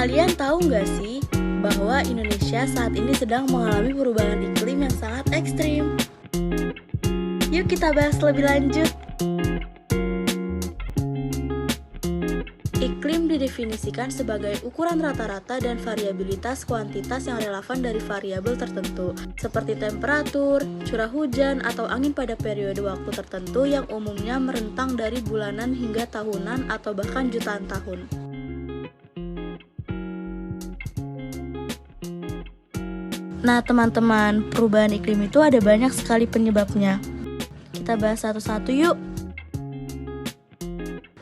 Kalian tahu nggak sih bahwa Indonesia saat ini sedang mengalami perubahan iklim yang sangat ekstrim? Yuk kita bahas lebih lanjut. Iklim didefinisikan sebagai ukuran rata-rata dan variabilitas kuantitas yang relevan dari variabel tertentu, seperti temperatur, curah hujan, atau angin pada periode waktu tertentu yang umumnya merentang dari bulanan hingga tahunan atau bahkan jutaan tahun. Nah teman-teman, perubahan iklim itu ada banyak sekali penyebabnya. Kita bahas satu-satu yuk.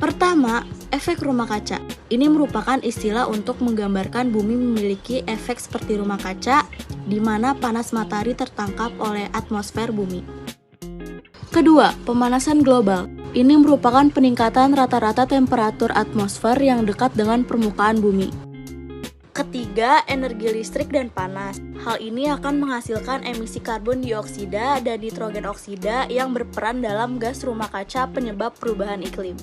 Pertama, efek rumah kaca. Ini merupakan istilah untuk menggambarkan bumi memiliki efek seperti rumah kaca, di mana panas matahari tertangkap oleh atmosfer bumi. Kedua, pemanasan global. Ini merupakan peningkatan rata-rata temperatur atmosfer yang dekat dengan permukaan bumi. Ketiga, energi listrik dan panas. Hal ini akan menghasilkan emisi karbon dioksida dan nitrogen oksida yang berperan dalam gas rumah kaca penyebab perubahan iklim.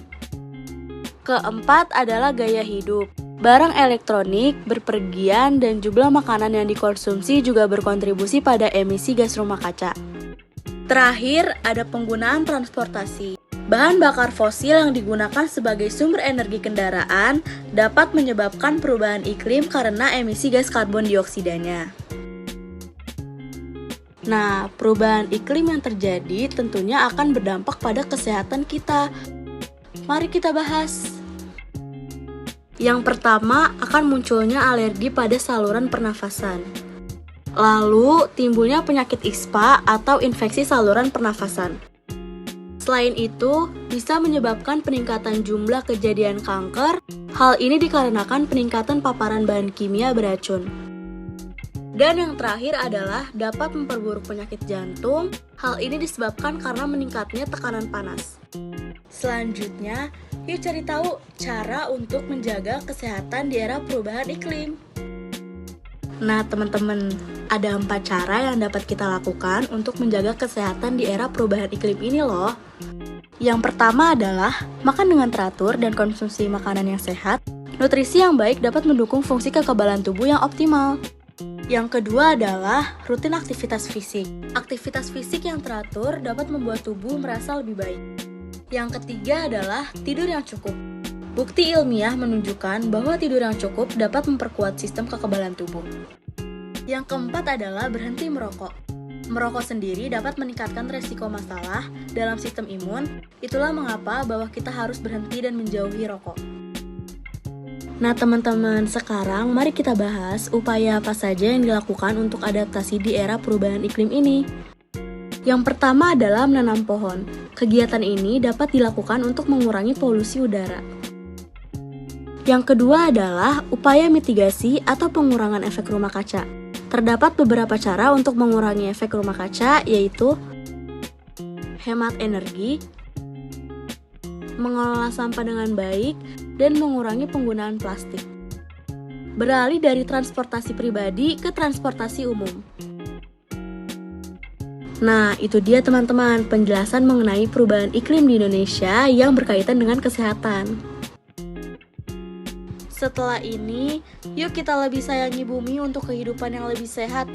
Keempat adalah gaya hidup. Barang elektronik, bepergian, dan jumlah makanan yang dikonsumsi juga berkontribusi pada emisi gas rumah kaca. Terakhir, ada penggunaan transportasi. Bahan bakar fosil yang digunakan sebagai sumber energi kendaraan dapat menyebabkan perubahan iklim karena emisi gas karbon dioksidanya. Nah, perubahan iklim yang terjadi tentunya akan berdampak pada kesehatan kita. Mari kita bahas. Yang pertama, akan munculnya alergi pada saluran pernafasan. Lalu, timbulnya penyakit ISPA atau infeksi saluran pernafasan. Selain itu, bisa menyebabkan peningkatan jumlah kejadian kanker. Hal ini dikarenakan peningkatan paparan bahan kimia beracun. Dan yang terakhir adalah dapat memperburuk penyakit jantung. Hal ini disebabkan karena meningkatnya tekanan panas. Selanjutnya, yuk cari tahu cara untuk menjaga kesehatan di era perubahan iklim. Nah teman-teman, ada 4 cara yang dapat kita lakukan untuk menjaga kesehatan di era perubahan iklim ini loh. Yang pertama adalah makan dengan teratur dan konsumsi makanan yang sehat. Nutrisi yang baik dapat mendukung fungsi kekebalan tubuh yang optimal. Yang kedua adalah rutin aktivitas fisik. Aktivitas fisik yang teratur dapat membuat tubuh merasa lebih baik. Yang ketiga adalah tidur yang cukup. Bukti ilmiah menunjukkan bahwa tidur yang cukup dapat memperkuat sistem kekebalan tubuh. Yang keempat adalah berhenti merokok. Merokok sendiri dapat meningkatkan resiko masalah dalam sistem imun. Itulah mengapa bahwa kita harus berhenti dan menjauhi rokok. Nah teman-teman, sekarang mari kita bahas upaya apa saja yang dilakukan untuk adaptasi di era perubahan iklim ini. Yang pertama adalah menanam pohon. Kegiatan ini dapat dilakukan untuk mengurangi polusi udara. Yang kedua adalah upaya mitigasi atau pengurangan efek rumah kaca. Terdapat beberapa cara untuk mengurangi efek rumah kaca, yaitu hemat energi, mengelola sampah dengan baik, dan mengurangi penggunaan plastik. Beralih dari transportasi pribadi ke transportasi umum. Nah, itu dia teman-teman penjelasan mengenai perubahan iklim di Indonesia yang berkaitan dengan kesehatan. Setelah ini, yuk kita lebih sayangi bumi untuk kehidupan yang lebih sehat.